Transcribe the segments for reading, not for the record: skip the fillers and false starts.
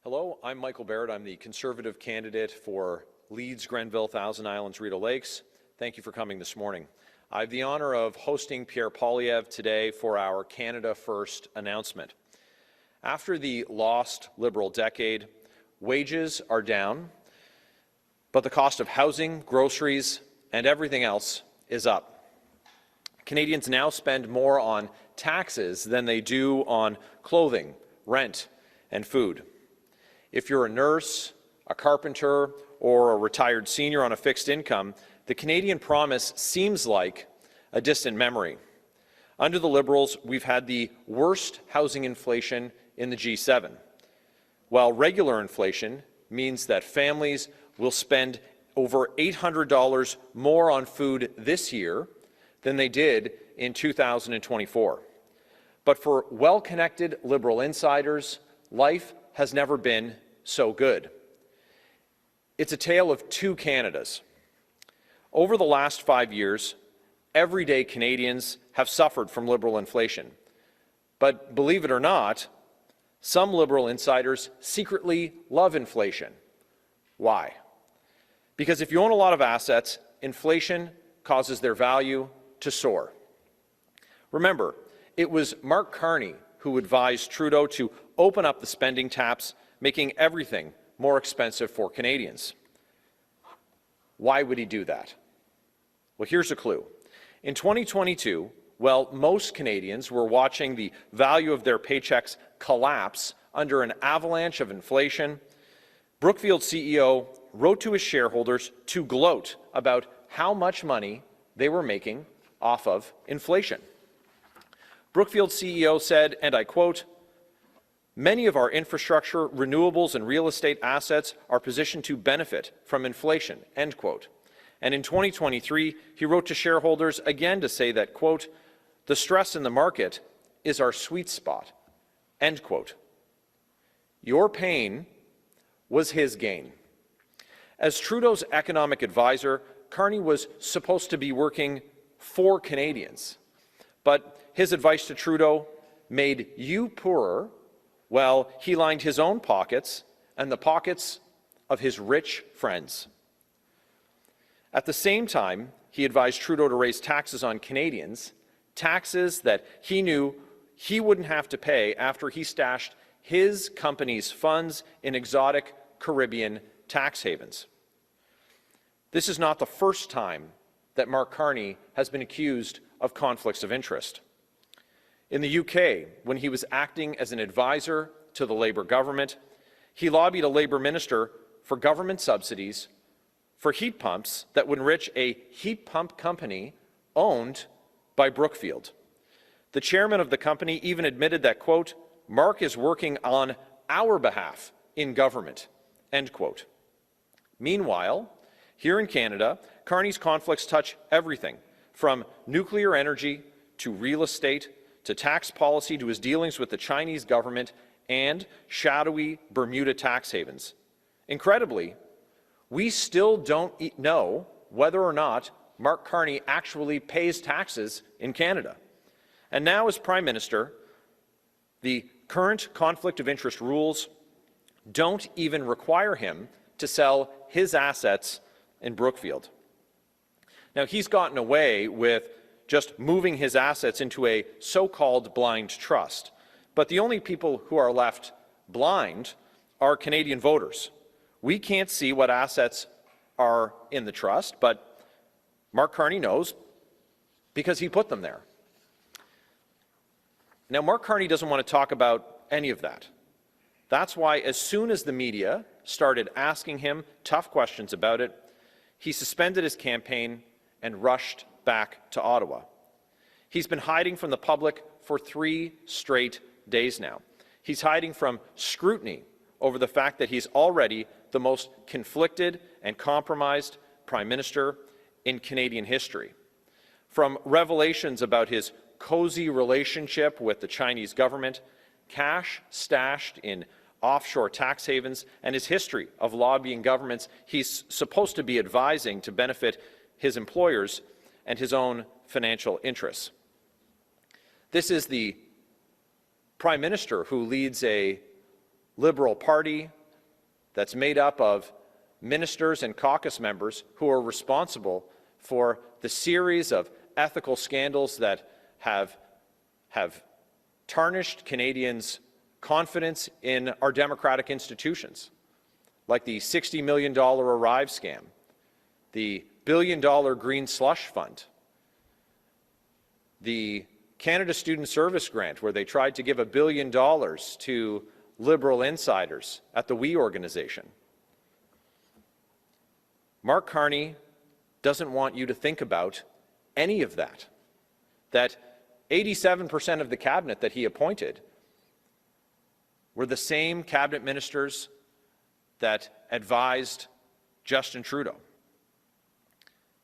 Hello, I'm Michael Barrett. I'm the Conservative candidate for Leeds, Grenville, Thousand Islands, Rideau Lakes. Thank you for coming this morning. I have the honour of hosting Pierre Poilievre today for our Canada First announcement. After the lost Liberal decade, wages are down, but the cost of housing, groceries, and everything else is up. Canadians now spend more on taxes than they do on clothing, rent, and food. If you're a nurse, a carpenter, or a retired senior on a fixed income, the Canadian promise seems like a distant memory. Under the Liberals, we've had the worst housing inflation in the G7, while regular inflation means that families will spend over $800 more on food this year than they did in 2024. But for well-connected Liberal insiders, life has never been so good. It's a tale of two Canadas. Over the last 5 years, everyday Canadians have suffered from Liberal inflation. But believe it or not, some Liberal insiders secretly love inflation. Why? Because if you own a lot of assets, inflation causes their value to soar. Remember, it was Mark Carney who advised Trudeau to open up the spending taps, making everything more expensive for Canadians. Why would he do that? Well, here's a clue. In 2022, while most Canadians were watching the value of their paychecks collapse under an avalanche of inflation, Brookfield CEO wrote to his shareholders to gloat about how much money they were making off of inflation. Brookfield CEO said, and I quote, "Many of our infrastructure, renewables, and real estate assets are positioned to benefit from inflation," end quote. And in 2023, he wrote to shareholders again to say that, quote, "The stress in the market is our sweet spot," end quote. Your pain was his gain. As Trudeau's economic advisor, Carney was supposed to be working for Canadians. But his advice to Trudeau made you poorer while he lined his own pockets and the pockets of his rich friends. At the same time, he advised Trudeau to raise taxes on Canadians, taxes that he knew he wouldn't have to pay after he stashed his company's funds in exotic Caribbean tax havens. This is not the first time that Mark Carney has been accused of conflicts of interest. In the UK, when he was acting as an advisor to the Labour government, he lobbied a Labour minister for government subsidies for heat pumps that would enrich a heat pump company owned by Brookfield. The chairman of the company even admitted that, quote, "Mark is working on our behalf in government," end quote. Meanwhile, here in Canada, Carney's conflicts touch everything from nuclear energy to real estate to tax policy to his dealings with the Chinese government and shadowy Bermuda tax havens. Incredibly, we still don't know whether or not Mark Carney actually pays taxes in Canada. And now, as Prime Minister, the current conflict of interest rules don't even require him to sell his assets in Brookfield. Now, he's gotten away with just moving his assets into a so-called blind trust. But the only people who are left blind are Canadian voters. We can't see what assets are in the trust, but Mark Carney knows because he put them there. Now, Mark Carney doesn't want to talk about any of that. That's why as soon as the media started asking him tough questions about it, he suspended his campaign and rushed back to Ottawa. He's been hiding from the public for 3 straight days now. He's hiding from scrutiny over the fact that he's already the most conflicted and compromised Prime Minister in Canadian history. From revelations about his cozy relationship with the Chinese government, cash stashed in offshore tax havens, and his history of lobbying governments he's supposed to be advising to benefit his employers and his own financial interests. This is the Prime Minister who leads a Liberal party that's made up of ministers and caucus members who are responsible for the series of ethical scandals that have tarnished Canadians' confidence in our democratic institutions, like the $60 million Arrive scam, the billion-dollar Green Slush Fund, the Canada Student Service Grant, where they tried to give $1 billion to Liberal insiders at the We organization. Mark Carney doesn't want you to think about any of that. That 87% of the cabinet that he appointed were the same cabinet ministers that advised Justin Trudeau.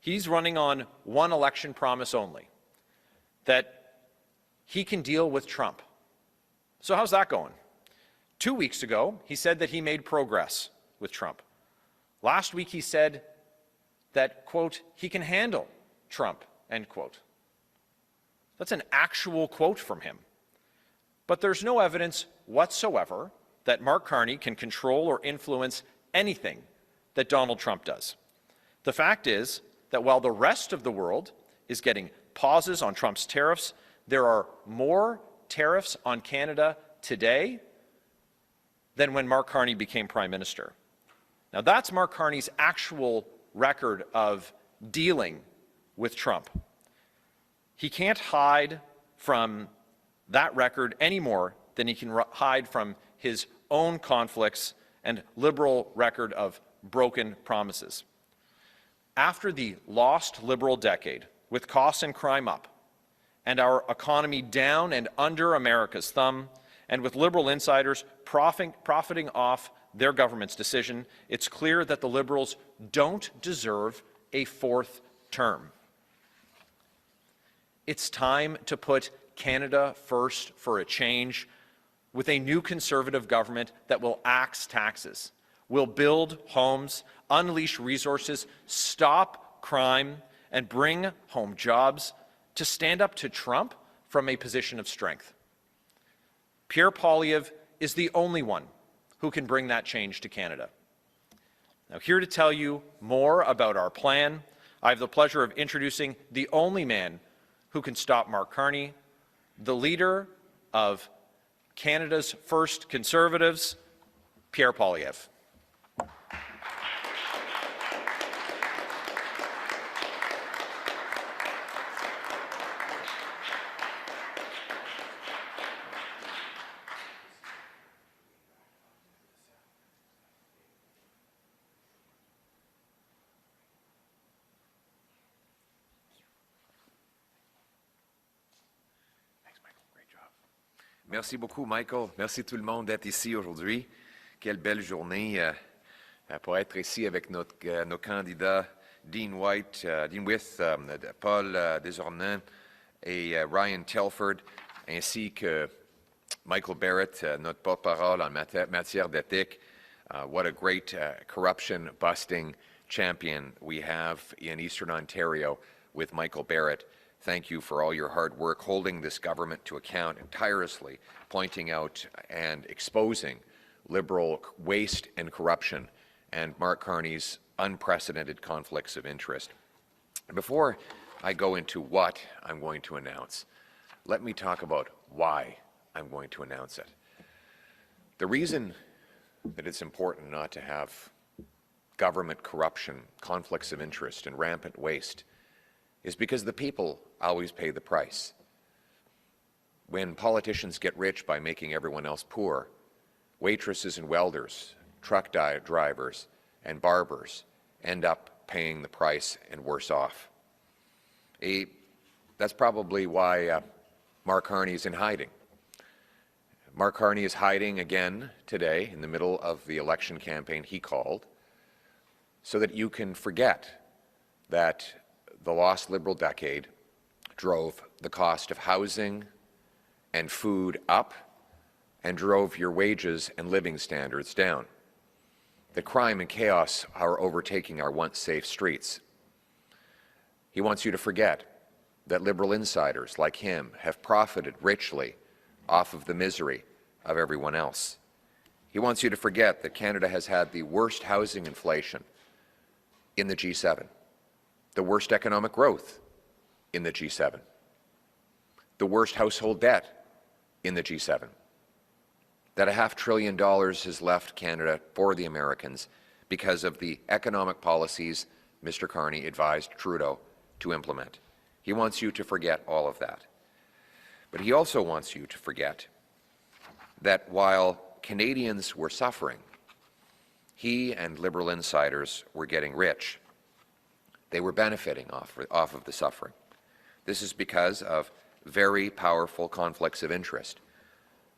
He's running on one election promise only, that he can deal with Trump. So how's that going? 2 weeks ago, he said that he made progress with Trump. Last week, he said that, quote, he can handle Trump, end quote. That's an actual quote from him. But there's no evidence whatsoever that Mark Carney can control or influence anything that Donald Trump does. The fact is that while the rest of the world is getting pauses on Trump's tariffs, there are more tariffs on Canada today than when Mark Carney became Prime Minister. Now that's Mark Carney's actual record of dealing with Trump. He can't hide from that record any more than he can hide from his own conflicts and Liberal record of broken promises. After the lost Liberal decade, with costs and crime up, and our economy down and under America's thumb, and with Liberal insiders profiting off their government's decision, it's clear that the Liberals don't deserve a fourth term. It's time to put Canada first for a change, with a new Conservative government that will axe taxes, will build homes, unleash resources, stop crime, and bring home jobs, to stand up to Trump from a position of strength. Pierre Poilievre is the only one who can bring that change to Canada. Now, here to tell you more about our plan, I have the pleasure of introducing the only man who can stop Mark Carney, the leader of Canada's first Conservatives, Pierre Poilievre. Merci beaucoup, Michael. Merci tout le monde d'être ici aujourd'hui. Quelle belle journée pour être ici avec nos candidats Dean Wyth, Paul Desornans et Ryan Telford, ainsi que Michael Barrett, notre porte-parole en matière d'éthique. What a great corruption-busting champion we have in Eastern Ontario with Michael Barrett. Thank you for all your hard work holding this government to account and tirelessly pointing out and exposing Liberal waste and corruption and Mark Carney's unprecedented conflicts of interest. Before I go into what I'm going to announce, let me talk about why I'm going to announce it. The reason that it's important not to have government corruption, conflicts of interest, and rampant waste is because the people always pay the price. When politicians get rich by making everyone else poor, waitresses and welders, truck drivers, and barbers end up paying the price and worse off. That's probably why Mark Carney is in hiding. Mark Carney is hiding again today in the middle of the election campaign he called, so that you can forget that the lost Liberal decade drove the cost of housing and food up and drove your wages and living standards down. The crime and chaos are overtaking our once safe streets. He wants you to forget that Liberal insiders like him have profited richly off of the misery of everyone else. He wants you to forget that Canada has had the worst housing inflation in the G7, the worst economic growth in the G7, the worst household debt in the G7, that $500 billion has left Canada for the Americans because of the economic policies Mr. Carney advised Trudeau to implement. He wants you to forget all of that. But he also wants you to forget that while Canadians were suffering, he and Liberal insiders were getting rich. They were benefiting off of the suffering. This is because of very powerful conflicts of interest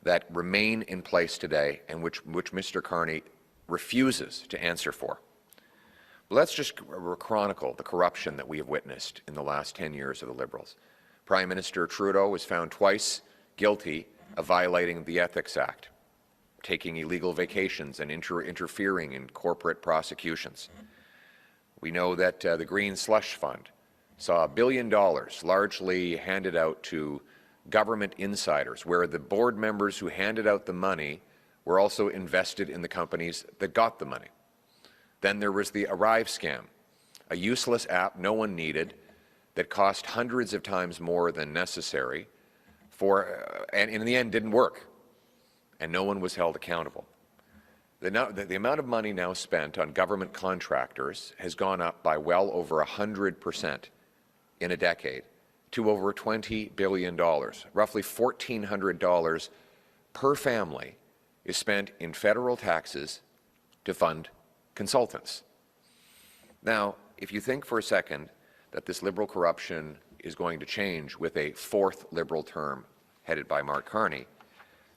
that remain in place today and which Mr. Carney refuses to answer for. But let's just chronicle the corruption that we have witnessed in the last 10 years of the Liberals. Prime Minister Trudeau was found twice guilty of violating the Ethics Act, taking illegal vacations and interfering in corporate prosecutions. We know that the Green Slush Fund saw $1 billion largely handed out to government insiders, where the board members who handed out the money were also invested in the companies that got the money. Then there was the Arrive scam, a useless app no one needed that cost hundreds of times more than necessary and in the end didn't work, and no one was held accountable. The amount of money now spent on government contractors has gone up by well over 100% in a decade to over $20 billion. Roughly $1,400 per family is spent in federal taxes to fund consultants. Now, if you think for a second that this Liberal corruption is going to change with a fourth Liberal term headed by Mark Carney,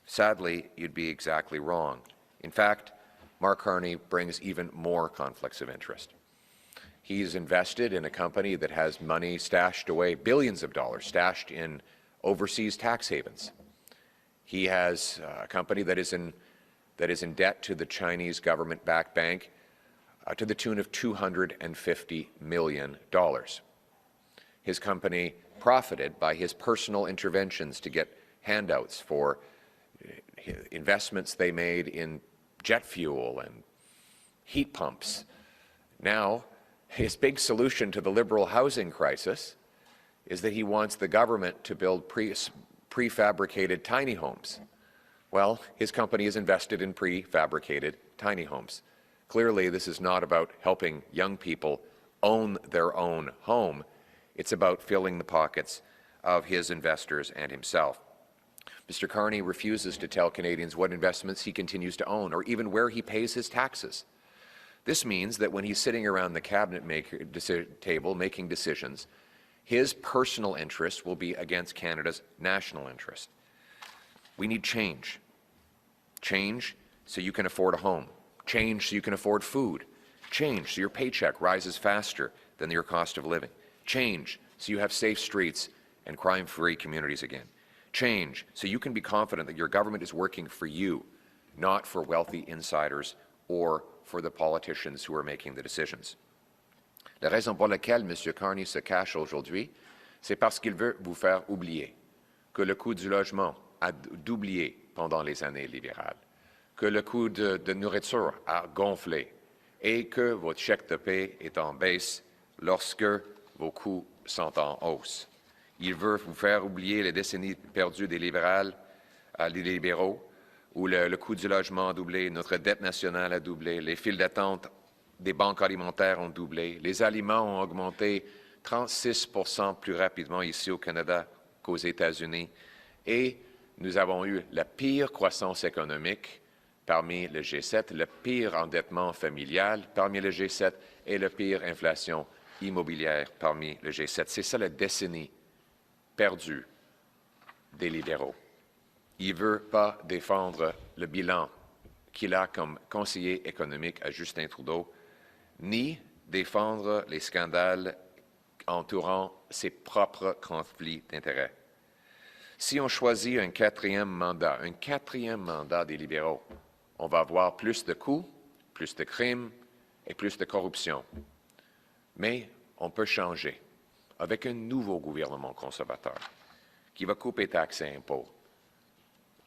sadly, you'd be exactly wrong. In fact, Mark Carney brings even more conflicts of interest. He's invested in a company that has money stashed away, billions of dollars stashed in overseas tax havens. He has a company that is in debt to the Chinese government-backed bank to the tune of $250 million. His company profited by his personal interventions to get handouts for investments they made in jet fuel and heat pumps. Now, his big solution to the Liberal housing crisis is that he wants the government to build prefabricated tiny homes. Well, his company is invested in prefabricated tiny homes. Clearly, this is not about helping young people own their own home. It's about filling the pockets of his investors and himself. Mr. Carney refuses to tell Canadians what investments he continues to own or even where he pays his taxes. This means that when he's sitting around the cabinet table making decisions, his personal interest will be against Canada's national interest. We need change. Change so you can afford a home. Change so you can afford food. Change so your paycheck rises faster than your cost of living. Change so you have safe streets and crime-free communities again. Change so you can be confident that your government is working for you, not for wealthy insiders or for the politicians who are making the decisions. La raison pour laquelle M. Carney se cache aujourd'hui, c'est parce qu'il veut vous faire oublier que le coût du logement a doublé pendant les années libérales, que le coût de nourriture a gonflé et que votre chèque de paie est en baisse lorsque vos coûts sont en hausse. Il veut vous faire oublier les décennies perdues des libéraux, où le coût du logement a doublé, notre dette nationale a doublé, les files d'attente des banques alimentaires ont doublé, les aliments ont augmenté 36% plus rapidement ici au Canada qu'aux États-Unis, et nous avons eu la pire croissance économique parmi le G7, le pire endettement familial parmi le G7 et la pire inflation immobilière parmi le G7. C'est ça la décennie perdue des libéraux. Il ne veut pas défendre le bilan qu'il a comme conseiller économique à Justin Trudeau, ni défendre les scandales entourant ses propres conflits d'intérêts. Si on choisit un quatrième mandat des libéraux, on va avoir plus de coups, plus de crimes et plus de corruption. Mais on peut changer avec un nouveau gouvernement conservateur qui va couper taxes et impôts,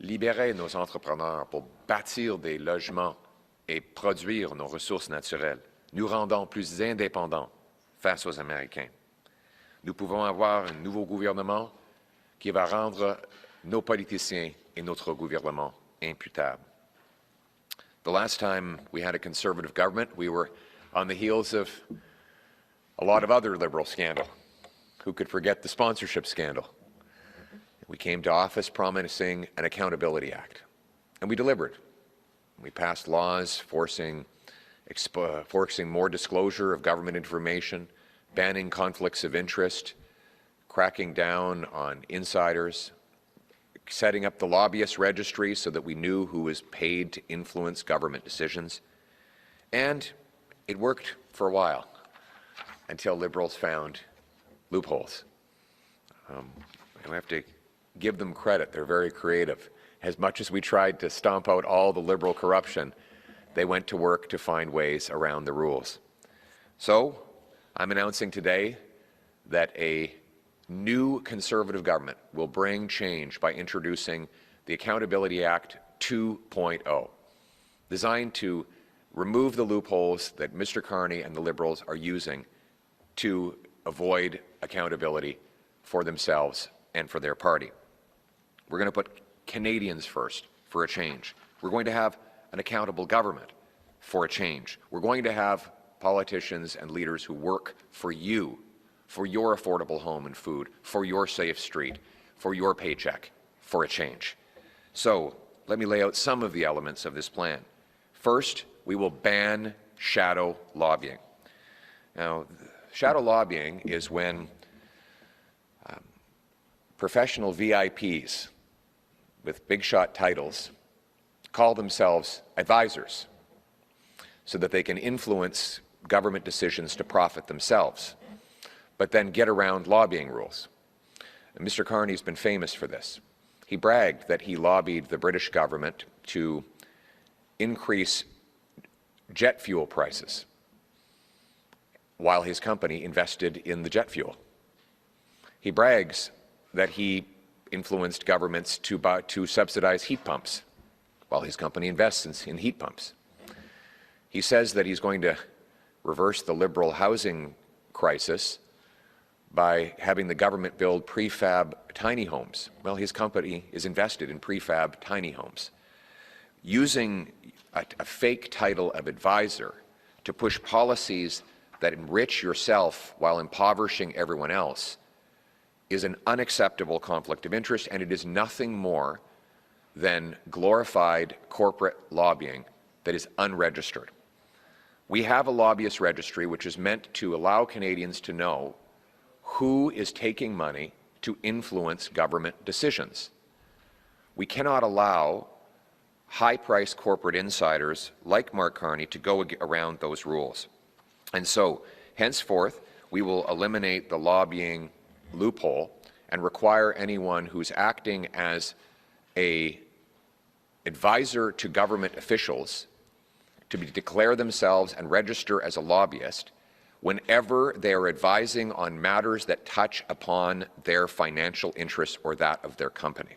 libérer nos entrepreneurs pour bâtir des logements et produire nos ressources naturelles, nous rendant plus indépendants face aux Américains. Nous pouvons avoir un nouveau gouvernement qui va rendre nos politiciens et notre gouvernement imputables. The last time we had a Conservative government, we were on the heels of a lot of other Liberal scandal. Who could forget the sponsorship scandal? We came to office promising an Accountability Act, and we delivered. We passed laws forcing more disclosure of government information, banning conflicts of interest, cracking down on insiders, setting up the lobbyist registry so that we knew who was paid to influence government decisions. And it worked for a while until Liberals found loopholes. We have to give them credit. They're very creative. As much as we tried to stomp out all the Liberal corruption, they went to work to find ways around the rules. So I'm announcing today that a new Conservative government will bring change by introducing the Accountability Act 2.0, designed to remove the loopholes that Mr. Carney and the Liberals are using to avoid accountability for themselves and for their party. We're going to put Canadians first for a change. We're going to have an accountable government for a change. We're going to have politicians and leaders who work for you, for your affordable home and food, for your safe street, for your paycheck, for a change. So let me lay out some of the elements of this plan. First, we will ban shadow lobbying. Now, shadow lobbying is when professional VIPs with big shot titles call themselves advisors so that they can influence government decisions to profit themselves, but then get around lobbying rules. And Mr. Carney's been famous for this. He bragged that he lobbied the British government to increase jet fuel prices while his company invested in the jet fuel. He brags that he influenced governments to subsidize heat pumps while his company invests in heat pumps. He says that he's going to reverse the Liberal housing crisis by having the government build prefab tiny homes. Well, his company is invested in prefab tiny homes. Using a fake title of advisor to push policies that enrich yourself while impoverishing everyone else is an unacceptable conflict of interest, and it is nothing more than glorified corporate lobbying that is unregistered. We have a lobbyist registry which is meant to allow Canadians to know who is taking money to influence government decisions. We cannot allow high-priced corporate insiders like Mark Carney to go around those rules. And so, henceforth, we will eliminate the lobbying loophole and require anyone who's acting as an advisor to government officials to declare themselves and register as a lobbyist whenever they are advising on matters that touch upon their financial interests or that of their company.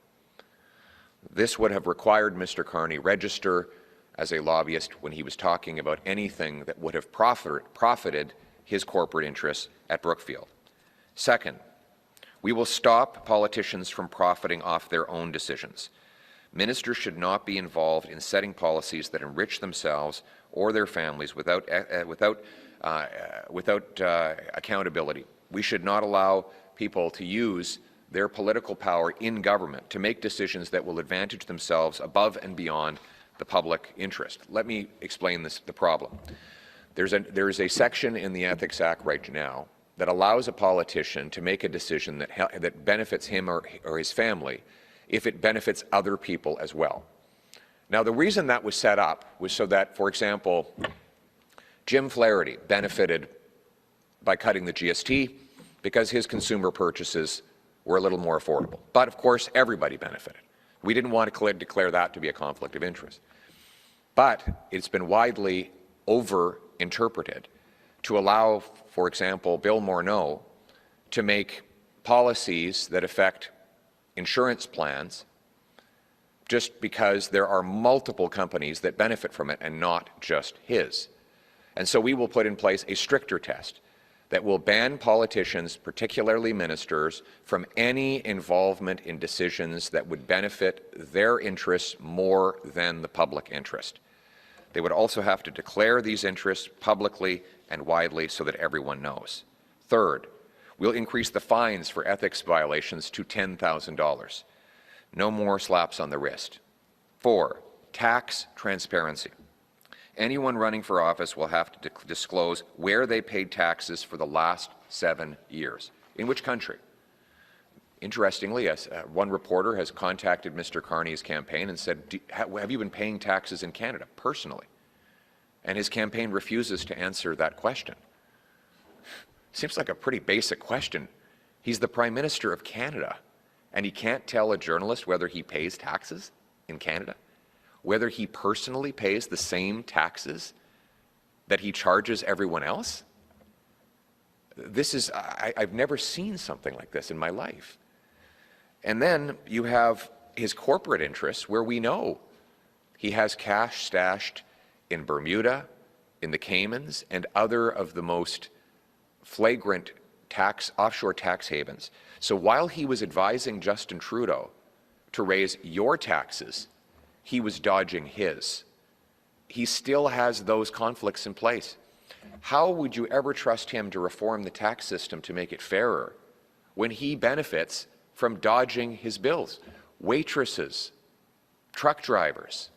This would have required Mr. Carney register as a lobbyist when he was talking about anything that would have profited his corporate interests at Brookfield. Second, we will stop politicians from profiting off their own decisions. Ministers should not be involved in setting policies that enrich themselves or their families without accountability. We should not allow people to use their political power in government to make decisions that will advantage themselves above and beyond the public interest. Let me explain the problem. There is a section in the Ethics Act right now that allows a politician to make a decision that benefits him or his family if it benefits other people as well. Now, the reason that was set up was so that, for example, Jim Flaherty benefited by cutting the GST because his consumer purchases were a little more affordable. But, of course, everybody benefited. We didn't want to declare that to be a conflict of interest. But it's been widely over-interpreted to allow, for example, Bill Morneau to make policies that affect insurance plans just because there are multiple companies that benefit from it and not just his. And so we will put in place a stricter test that will ban politicians, particularly ministers, from any involvement in decisions that would benefit their interests more than the public interest. They would also have to declare these interests publicly and widely so that everyone knows. Third, we'll increase the fines for ethics violations to $10,000. No more slaps on the wrist. 4, tax transparency. Anyone running for office will have to disclose where they paid taxes for the last 7 years. In which country? Interestingly, one reporter has contacted Mr. Carney's campaign and said, have you been paying taxes in Canada personally? And his campaign refuses to answer that question. Seems like a pretty basic question. He's the Prime Minister of Canada, and he can't tell a journalist whether he pays taxes in Canada, whether he personally pays the same taxes that he charges everyone else? This is, I've never seen something like this in my life. And then you have his corporate interests, where we know he has cash stashed in Bermuda, in the Caymans, and other of the most flagrant offshore tax havens. So while he was advising Justin Trudeau to raise your taxes, he was dodging his. He still has those conflicts in place. How would you ever trust him to reform the tax system to make it fairer when he benefits from dodging his bills? Waitresses, truck drivers,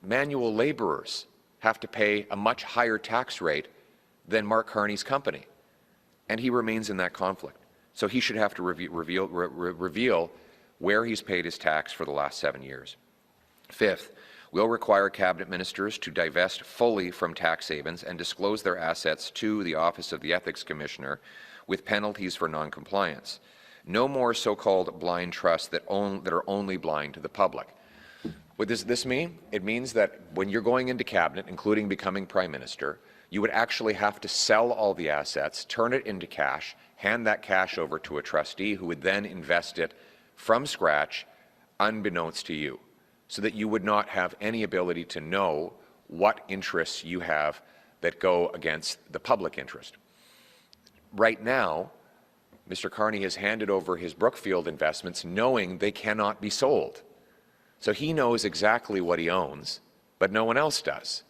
manual laborers have to pay a much higher tax rate than Mark Carney's company, and he remains in that conflict. So he should have to reveal where he's paid his tax for the last 7 years. Fifth, we'll require cabinet ministers to divest fully from tax havens and disclose their assets to the Office of the Ethics Commissioner with penalties for noncompliance. No more so-called blind trusts that are only blind to the public. What does this mean? It means that when you're going into cabinet, including becoming Prime Minister, you would actually have to sell all the assets, turn it into cash, hand that cash over to a trustee who would then invest it from scratch, unbeknownst to you, so that you would not have any ability to know what interests you have that go against the public interest. Right now, Mr. Carney has handed over his Brookfield investments knowing they cannot be sold. So he knows exactly what he owns, but no one else does.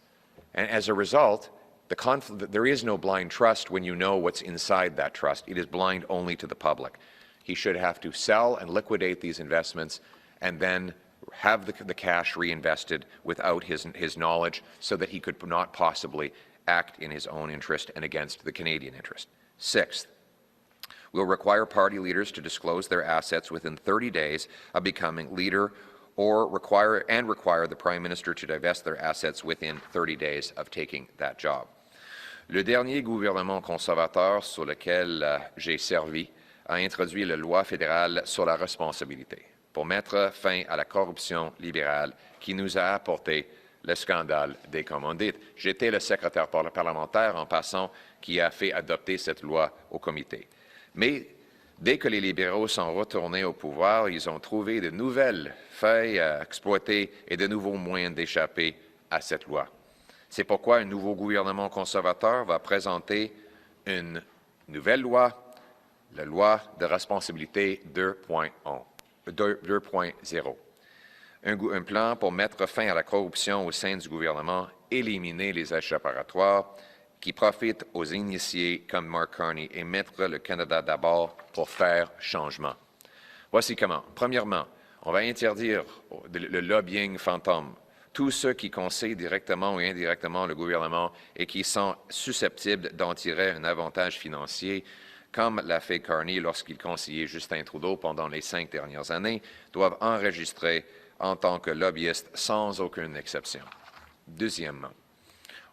And as a result, there is no blind trust when you know what's inside that trust. It is blind only to the public. He should have to sell and liquidate these investments and then have the cash reinvested without his knowledge, so that he could not possibly act in his own interest and against the Canadian interest. Sixth, we'll require party leaders to disclose their assets within 30 days of becoming leader, or require the Prime Minister to divest their assets within 30 days of taking that job. Le dernier gouvernement conservateur sur lequel j'ai servi a introduit la loi fédérale sur la responsabilité pour mettre fin à la corruption libérale qui nous a apporté le scandale des commandites. J'étais le secrétaire parlementaire, en passant, qui a fait adopter cette loi au comité. Mais dès que les libéraux sont retournés au pouvoir, ils ont trouvé de nouvelles failles à exploiter et de nouveaux moyens d'échapper à cette loi. C'est pourquoi un nouveau gouvernement conservateur va présenter une nouvelle loi, la loi de responsabilité 2.0. Un plan pour mettre fin à la corruption au sein du gouvernement, éliminer les échappatoires qui profitent aux initiés comme Mark Carney et mettre le Canada d'abord pour faire changement. Voici comment. Premièrement, on va interdire le lobbying fantôme. Tous ceux qui conseillent directement ou indirectement le gouvernement et qui sont susceptibles d'en tirer un avantage financier, comme l'a fait Carney lorsqu'il conseillait Justin Trudeau pendant les 5 dernières années, doivent enregistrer en tant que lobbyistes sans aucune exception. Deuxièmement,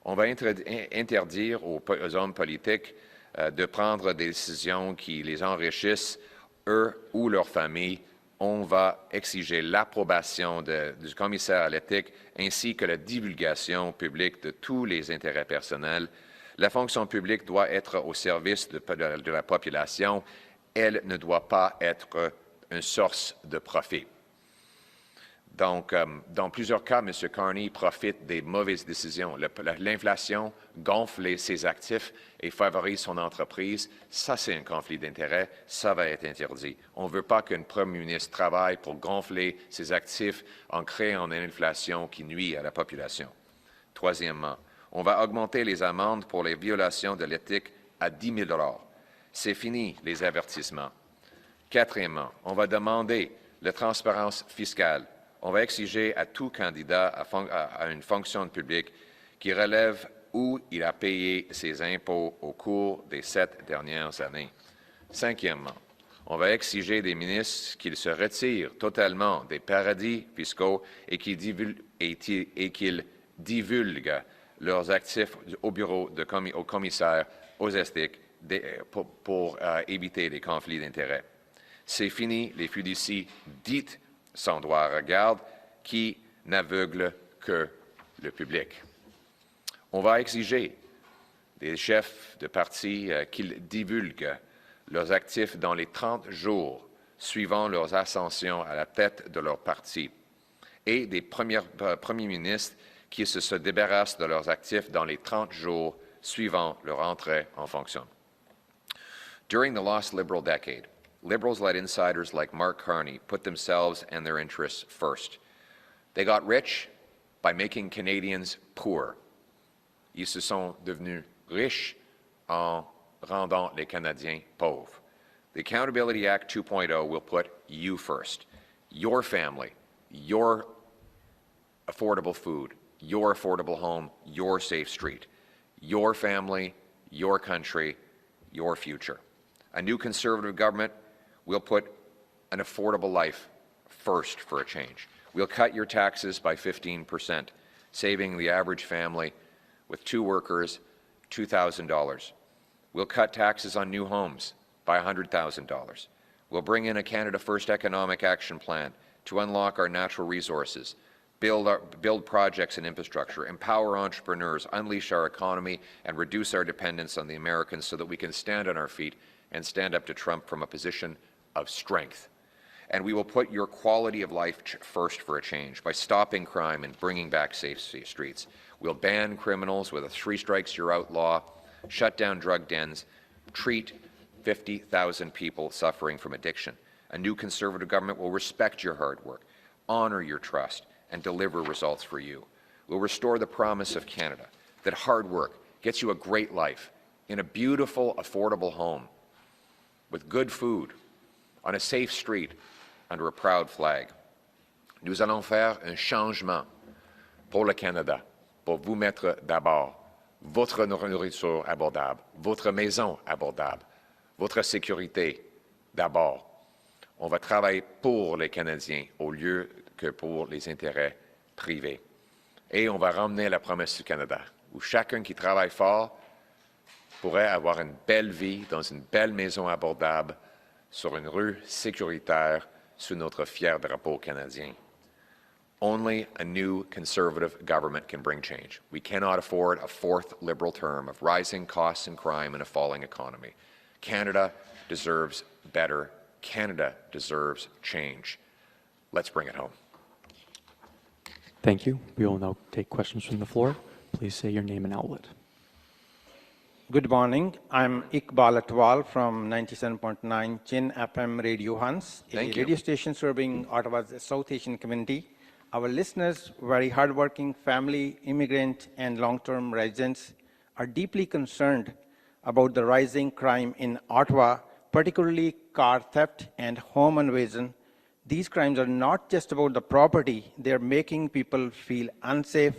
on va interdire aux hommes politiques de prendre des décisions qui les enrichissent, eux ou leurs familles. On va exiger l'approbation du commissaire à l'éthique ainsi que la divulgation publique de tous les intérêts personnels. La fonction publique doit être au service de la population. Elle ne doit pas être une source de profit. Donc, dans plusieurs cas, M. Carney profite des mauvaises décisions. L'inflation gonfle ses actifs et favorise son entreprise. Ça, c'est un conflit d'intérêts. Ça va être interdit. On ne veut pas qu'un premier ministre travaille pour gonfler ses actifs en créant une inflation qui nuit à la population. Troisièmement, on va augmenter les amendes pour les violations de l'éthique à 10 000 $. C'est fini, les avertissements. Quatrièmement, on va demander la transparence fiscale. On va exiger à tout candidat à une fonction publique qui relève où il a payé ses impôts au cours des 7 dernières années. Cinquièmement, on va exiger des ministres qu'ils se retirent totalement des paradis fiscaux et qu'ils divulguent leurs actifs au bureau au commissaire aux éthiques pour éviter les conflits d'intérêts. C'est fini les fiducies dites sans droit à regard qui n'aveuglent que le public. On va exiger des chefs de parti qu'ils divulguent leurs actifs dans les 30 jours suivant leur ascension à la tête de leur parti et des premiers ministres qui se débarrassent de leurs actifs dans les 30 jours suivant leur entrée en fonction. During the lost Liberal decade, Liberals let insiders like Mark Carney put themselves and their interests first. They got rich by making Canadians poor. Ils se sont devenus riches en rendant les Canadiens pauvres. The Accountability Act 2.0 will put you first, your family, your affordable food, your affordable home, your safe street, your family, your country, your future. A new Conservative government will put an affordable life first for a change. We'll cut your taxes by 15%, saving the average family with 2 workers $2,000. We'll cut taxes on new homes by $100,000. We'll bring in a Canada First economic action plan to unlock our natural resources, build projects and infrastructure, empower entrepreneurs, unleash our economy, and reduce our dependence on the Americans so that we can stand on our feet and stand up to Trump from a position of strength. And we will put your quality of life first for a change by stopping crime and bringing back safe streets. We'll ban criminals with a 3 strikes you're out law, shut down drug dens, treat 50,000 people suffering from addiction. A new Conservative government will respect your hard work, honor your trust, and deliver results for you. We'll restore the promise of Canada, that hard work gets you a great life in a beautiful, affordable home, with good food, on a safe street, under a proud flag. Nous allons faire un changement pour le Canada, pour vous mettre d'abord votre nourriture abordable, votre maison abordable, votre sécurité d'abord. On va travailler pour les Canadiens au lieu que pour les intérêts privés. Et on va ramener la promesse du Canada, où chacun qui travaille fort pourrait avoir une belle vie dans une belle maison abordable sur une rue sécuritaire sous notre fier drapeau canadien. Only a new Conservative government can bring change. We cannot afford a 4th Liberal term of rising costs and crime and a falling economy. Canada deserves better. Canada deserves change. Let's bring it home. Thank you. We will now take questions from the floor. Please say your name and outlet. Good morning. I'm Iqbal Atwal from 97.9 Chin FM Radio Hans, a radio station serving Ottawa's South Asian community. Our listeners, very hardworking family, immigrant, and long-term residents, are deeply concerned about the rising crime in Ottawa, particularly car theft and home invasion. These crimes are not just about the property, they're making people feel unsafe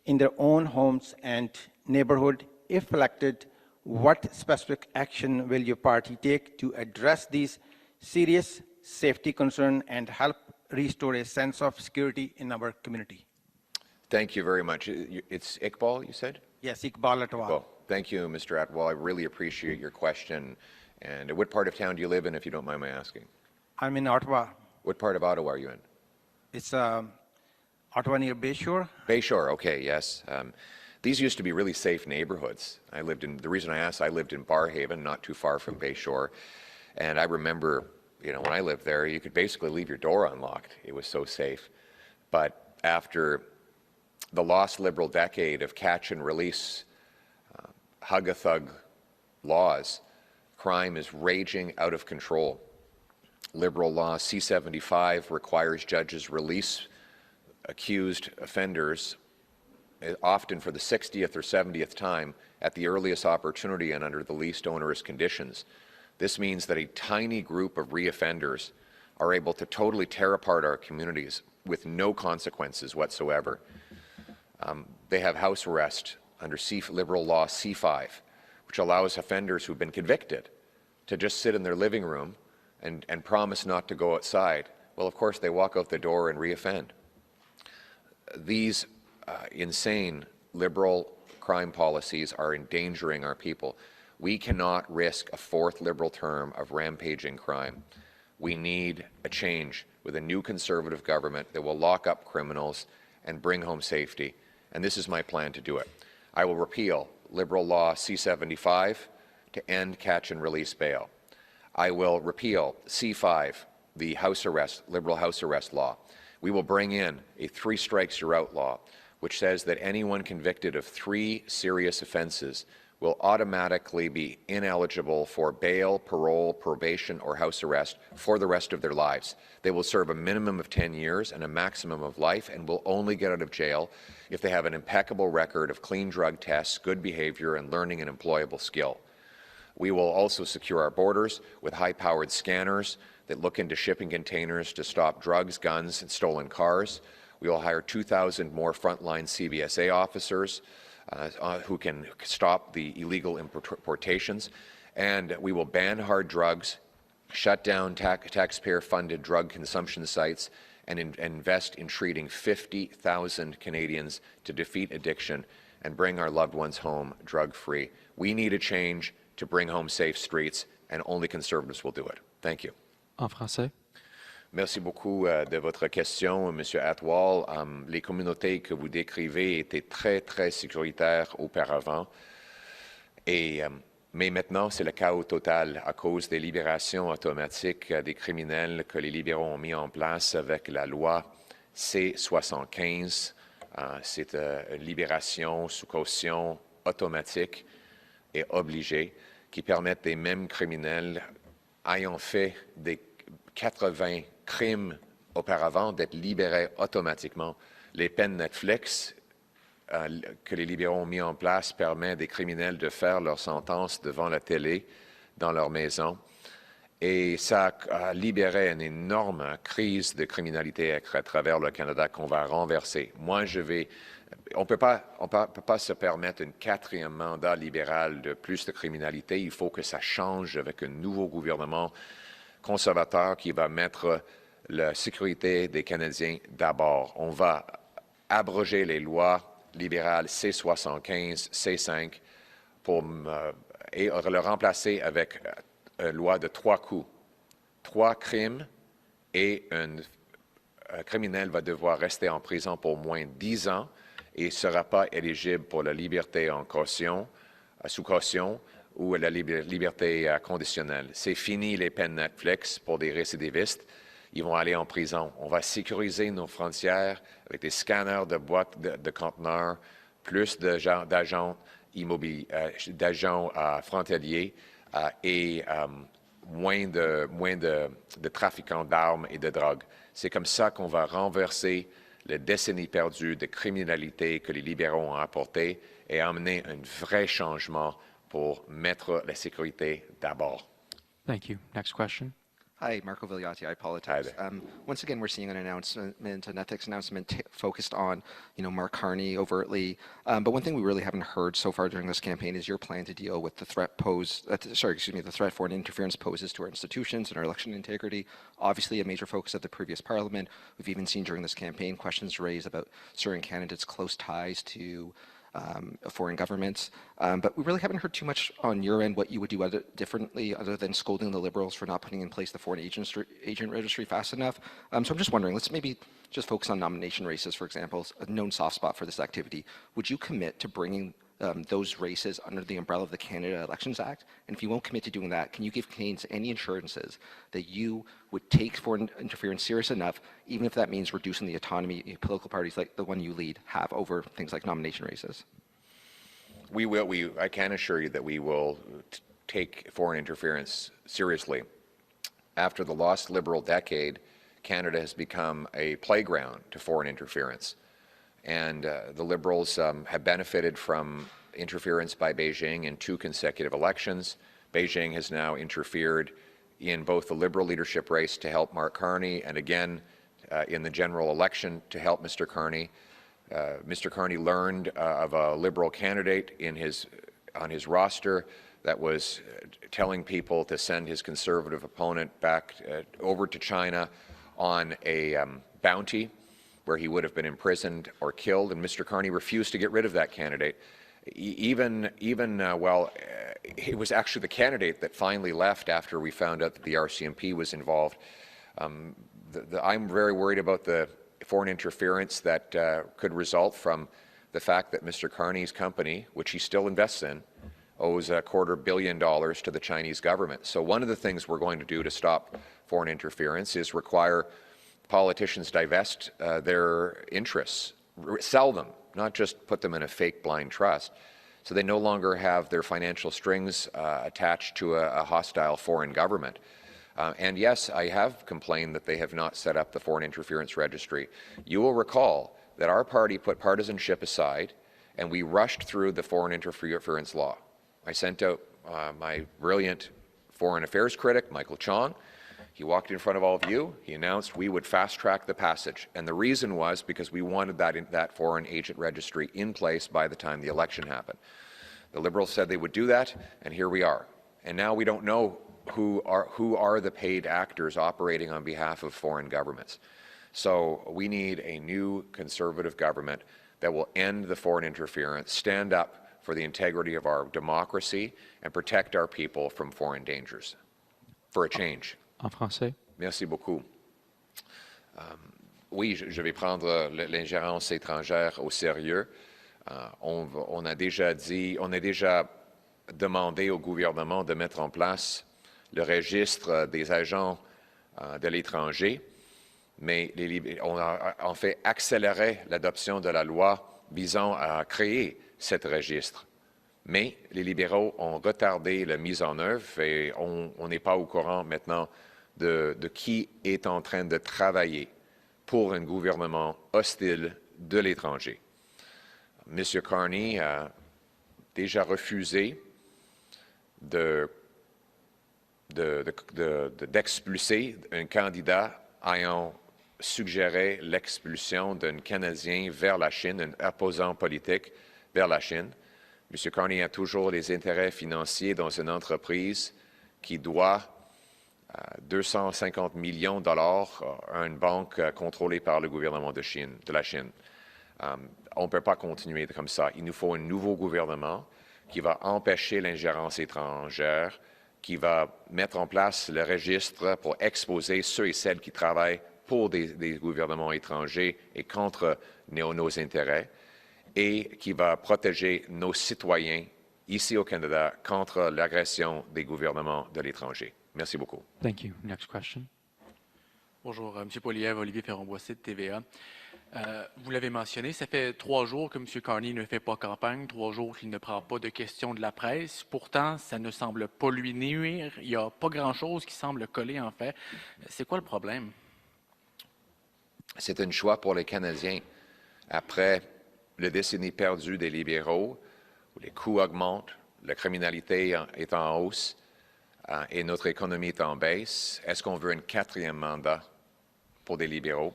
in their own homes and neighborhood. If elected, what specific action will your party take to address these serious safety concerns and help restore a sense of security in our community? Thank you very much. It's Iqbal, you said? Yes, Iqbal Atwal. Well, thank you, Mr. Atwal. I really appreciate your question. And what part of town do you live in, if you don't mind my asking? I'm in Ottawa. What part of Ottawa are you in? It's Ottawa near Bayshore. Bayshore, okay, yes. These used to be really safe neighborhoods. The reason I asked, I lived in Barhaven, not too far from Bayshore. And I remember, when I lived there, you could basically leave your door unlocked. It was so safe. But after the lost Liberal decade of catch and release, hug-a-thug laws, crime is raging out of control. Liberal law C-75 requires judges release accused offenders often for the 60th or 70th time at the earliest opportunity and under the least onerous conditions. This means that a tiny group of reoffenders are able to totally tear apart our communities with no consequences whatsoever. They have house arrest under Liberal law C-5, which allows offenders who've been convicted to just sit in their living room and promise not to go outside. Well, of course, they walk out the door and reoffend. These insane Liberal crime policies are endangering our people. We cannot risk a fourth Liberal term of rampaging crime. We need a change with a new Conservative government that will lock up criminals and bring home safety, and this is my plan to do it. I will repeal Liberal law C-75 to end catch and release bail. I will repeal C-5, the house arrest, Liberal house arrest law. We will bring in a 3 strikes you're out law, which says that anyone convicted of 3 serious offenses will automatically be ineligible for bail, parole, probation, or house arrest for the rest of their lives. They will serve a minimum of 10 years and a maximum of life and will only get out of jail if they have an impeccable record of clean drug tests, good behavior, and learning an employable skill. We will also secure our borders with high-powered scanners that look into shipping containers to stop drugs, guns, and stolen cars. We will hire 2,000 more frontline CBSA officers who can stop the illegal importations, and we will ban hard drugs, shut down taxpayer-funded drug consumption sites, and invest in treating 50,000 Canadians to defeat addiction and bring our loved ones home drug-free. We need a change to bring home safe streets, and only Conservatives will do it. Thank you. En français. Merci beaucoup de votre question, M. Atwal. Les communautés que vous décrivez étaient très, très sécuritaires auparavant. Mais maintenant, c'est le chaos total à cause des libérations automatiques des criminels que les libéraux ont mis en place avec la loi C-75. C'est une libération sous caution automatique et obligée qui permettent des mêmes criminels ayant fait des 80 crimes auparavant d'être libérés automatiquement. Les peines Netflix que les libéraux ont mis en place permettent des criminels de faire leur sentence devant la télé dans leur maison. Et ça a libéré une énorme crise de criminalité à travers le Canada qu'on va renverser. Moi, on ne peut pas se permettre un 4e mandat libéral de plus de criminalité. Il faut que ça change avec un nouveau gouvernement conservateur qui va mettre la sécurité des Canadiens d'abord. On va abroger les lois libérales C-75, C-5 et le remplacer avec une loi de 3 coups. 3 crimes et un criminel va devoir rester en prison pour moins de 10 ans et ne sera pas éligible pour la liberté en caution, sous caution ou la liberté conditionnelle. C'est fini les peines Netflix pour des récidivistes. Ils vont aller en prison. On va sécuriser nos frontières avec des scanners de boîtes de conteneurs, plus d'agents frontaliers et moins de trafiquants d'armes et de drogue. C'est comme ça qu'on va renverser les décennies perdues de criminalité que les libéraux ont apportées et amener un vrai changement pour mettre la sécurité d'abord. Thank you. Next question. Hi, Marco Vigliati, iPolitics. Once again, we're seeing an announcement, an ethics announcement focused on, Mark Carney overtly. But one thing we really haven't heard so far during this campaign is your plan to deal with the threat the threat foreign interference poses to our institutions and our election integrity. Obviously, a major focus of the previous Parliament. We've even seen during this campaign questions raised about certain candidates' close ties to foreign governments. But we really haven't heard too much on your end what you would do differently other than scolding the Liberals for not putting in place the foreign agent registry fast enough. So I'm just wondering, let's maybe just focus on nomination races, for example, a known soft spot for this activity. Would you commit to bringing those races under the umbrella of the Canada Elections Act? And if you won't commit to doing that, can you give Canadians any assurances that you would take foreign interference serious enough, even if that means reducing the autonomy political parties like the one you lead have over things like nomination races? We will. I can assure you that we will take foreign interference seriously. After the lost Liberal decade, Canada has become a playground to foreign interference. And the Liberals have benefited from interference by Beijing in 2 consecutive elections. Beijing has now interfered in both the Liberal leadership race to help Mark Carney and again in the general election to help Mr. Carney. Mr. Carney learned of a Liberal candidate on his roster that was telling people to send his Conservative opponent back over to China on a bounty where he would have been imprisoned or killed, and Mr. Carney refused to get rid of that candidate. Well, it was actually the candidate that finally left after we found out that the RCMP was involved. I'm very worried about the foreign interference that could result from the fact that Mr. Carney's company, which he still invests in, owes $250 million to the Chinese government. So one of the things we're going to do to stop foreign interference is require politicians divest their interests, sell them, not just put them in a fake blind trust, so they no longer have their financial strings attached to a hostile foreign government. And yes, I have complained that they have not set up the Foreign Interference Registry. You will recall that our party put partisanship aside and we rushed through the foreign interference law. I sent out my brilliant foreign affairs critic, Michael Chong. He walked in front of all of you. He announced we would fast-track the passage. And the reason was because we wanted that foreign agent registry in place by the time the election happened. The Liberals said they would do that, and here we are. And now we don't know who are the paid actors operating on behalf of foreign governments. So we need a new Conservative government that will end the foreign interference, stand up for the integrity of our democracy, and protect our people from foreign dangers. For a change. En français. Merci beaucoup. Oui, je vais prendre l'ingérence étrangère au sérieux. On a déjà demandé au gouvernement de mettre en place le registre des agents de l'étranger, mais on a en fait accéléré l'adoption de la loi visant à créer ce registre. Mais les libéraux ont retardé la mise en œuvre et on n'est pas au courant maintenant de qui est en train de travailler pour un gouvernement hostile de l'étranger. M. Carney a déjà refusé d'expulser un candidat ayant suggéré l'expulsion d'un Canadien vers la Chine, un opposant politique vers la Chine. M. Carney a toujours les intérêts financiers dans une entreprise qui doit 250 millions de dollars à une banque contrôlée par le gouvernement de la Chine. On ne peut pas continuer comme ça. Il nous faut un nouveau gouvernement qui va empêcher l'ingérence étrangère, qui va mettre en place le registre pour exposer ceux et celles qui travaillent pour des gouvernements étrangers et contre nos intérêts, et qui va protéger nos citoyens ici au Canada contre l'agression des gouvernements de l'étranger. Merci beaucoup. Thank you. Next question. Bonjour, M. Poilievre, Olivier Ferron-Boissy de TVA. Vous l'avez mentionné, ça fait 3 jours que M. Carney ne fait pas campagne, 3 jours qu'il ne prend pas de questions de la presse. Pourtant, ça ne semble pas lui nuire. Il n'y a pas grand-chose qui semble coller, en fait. C'est quoi le problème? C'est un choix pour les Canadiens. Après la décennie perdue des libéraux, où les coûts augmentent, la criminalité est en hausse et notre économie est en baisse, est-ce qu'on veut un 4e mandat pour des libéraux?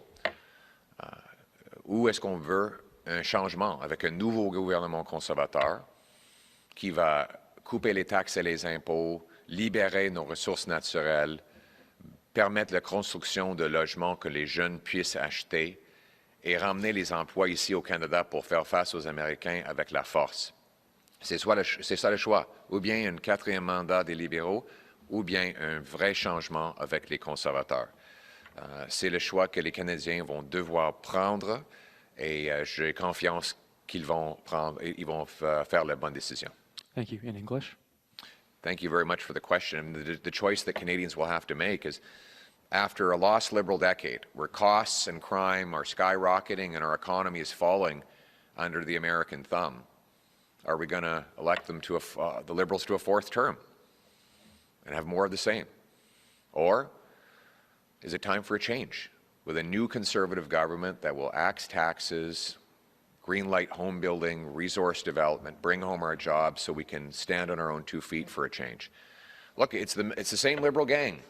Ou est-ce qu'on veut un changement avec un nouveau gouvernement conservateur qui va couper les taxes et les impôts, libérer nos ressources naturelles, permettre la construction de logements que les jeunes puissent acheter et ramener les emplois ici au Canada pour faire face aux Américains avec la force? C'est ça le choix. Ou bien un 4e mandat des libéraux, ou bien un vrai changement avec les conservateurs. C'est le choix que les Canadiens vont devoir prendre et j'ai confiance qu'ils vont prendre, ils vont faire la bonne décision. Thank you. In English? Thank you very much for the question. The choice that Canadians will have to make is, after a lost Liberal decade, where costs and crime are skyrocketing and our economy is falling under the American thumb, are we going to elect them to the Liberals to a fourth term and have more of the same? Or is it time for a change with a new Conservative government that will axe taxes, greenlight home building, resource development, bring home our jobs so we can stand on our own 2 feet for a change? Look, it's the same Liberal gang,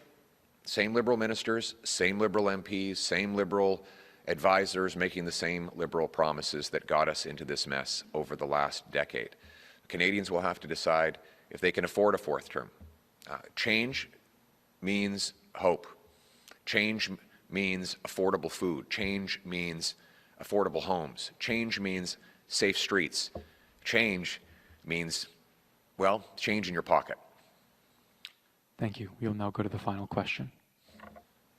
same Liberal ministers, same Liberal MPs, same Liberal advisors making the same Liberal promises that got us into this mess over the last decade. Canadians will have to decide if they can afford a fourth term. Change means hope. Change means affordable food. Change means affordable homes. Change means safe streets. Change means, well, change in your pocket. Thank you. We will now go to the final question.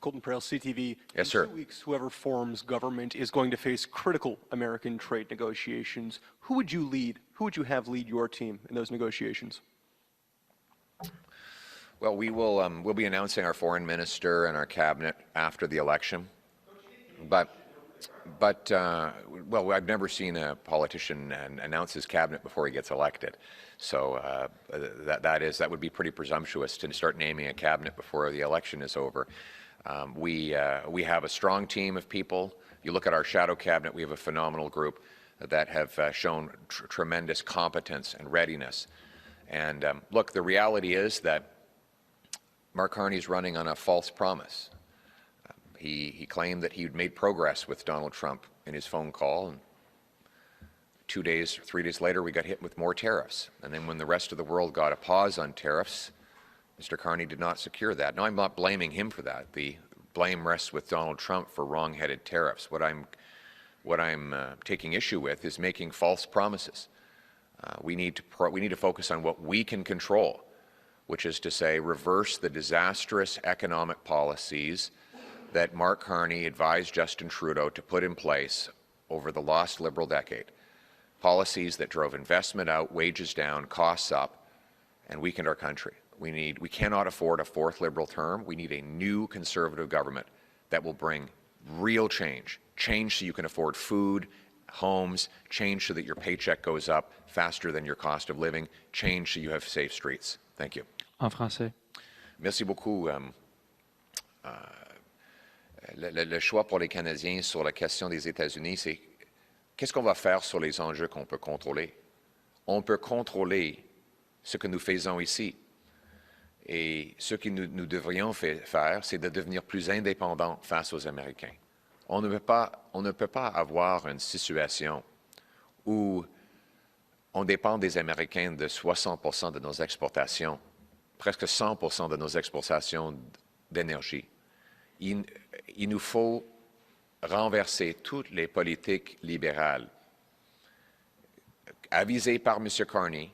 Colton Prale, CTV. Yes, sir. In 2 weeks, whoever forms government is going to face critical American trade negotiations. Who would you lead? Who would you have lead your team in those negotiations? Well, we'll be announcing our foreign minister and our cabinet after the election. But well, I've never seen a politician announce his cabinet before he gets elected. So that would be pretty presumptuous to start naming a cabinet before the election is over. We have a strong team of people. You look at our shadow cabinet, we have a phenomenal group that have shown tremendous competence and readiness. And look, the reality is that Mark Carney is running on a false promise. He claimed that he'd made progress with Donald Trump in his phone call, and 2 days, 3 days later, we got hit with more tariffs. And then when the rest of the world got a pause on tariffs, Mr. Carney did not secure that. Now, I'm not blaming him for that. The blame rests with Donald Trump for wrong-headed tariffs. What I'm taking issue with is making false promises. We need to focus on what we can control, which is to say, reverse the disastrous economic policies that Mark Carney advised Justin Trudeau to put in place over the lost Liberal decade. Policies that drove investment out, wages down, costs up, and weakened our country. We cannot afford a fourth Liberal term. We need a new Conservative government that will bring real change. Change so you can afford food, homes, change so that your paycheck goes up faster than your cost of living, change so you have safe streets. Thank you. En français. Merci beaucoup. Le choix pour les Canadiens sur la question des États-Unis, c'est qu'est-ce qu'on va faire sur les enjeux qu'on peut contrôler? On peut contrôler ce que nous faisons ici. Et ce que nous devrions faire, c'est de devenir plus indépendants face aux Américains. On ne peut pas avoir une situation où on dépend des Américains de 60% de nos exportations, presque 100% de nos exportations d'énergie. Il nous faut renverser toutes les politiques libérales avisées par M. Carney,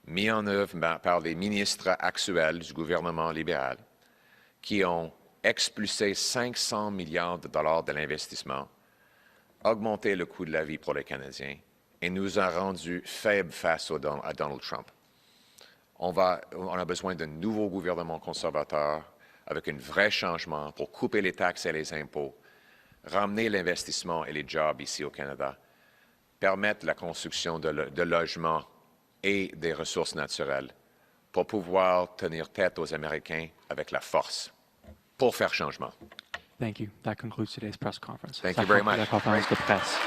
mis en œuvre par les ministres actuels du gouvernement libéral, qui ont expulsé 500 milliards de dollars de l'investissement, augmenté le coût de la vie pour les Canadiens et nous ont rendus faibles face à Donald Trump. On a besoin d'un nouveau gouvernement conservateur avec un vrai changement pour couper les taxes et les impôts, ramener l'investissement et les jobs ici au Canada, permettre la construction de logements et des ressources naturelles pour pouvoir tenir tête aux Américains avec la force, pour faire changement. Thank you. That concludes today's press conference. Thank you very much. La conférence de presse.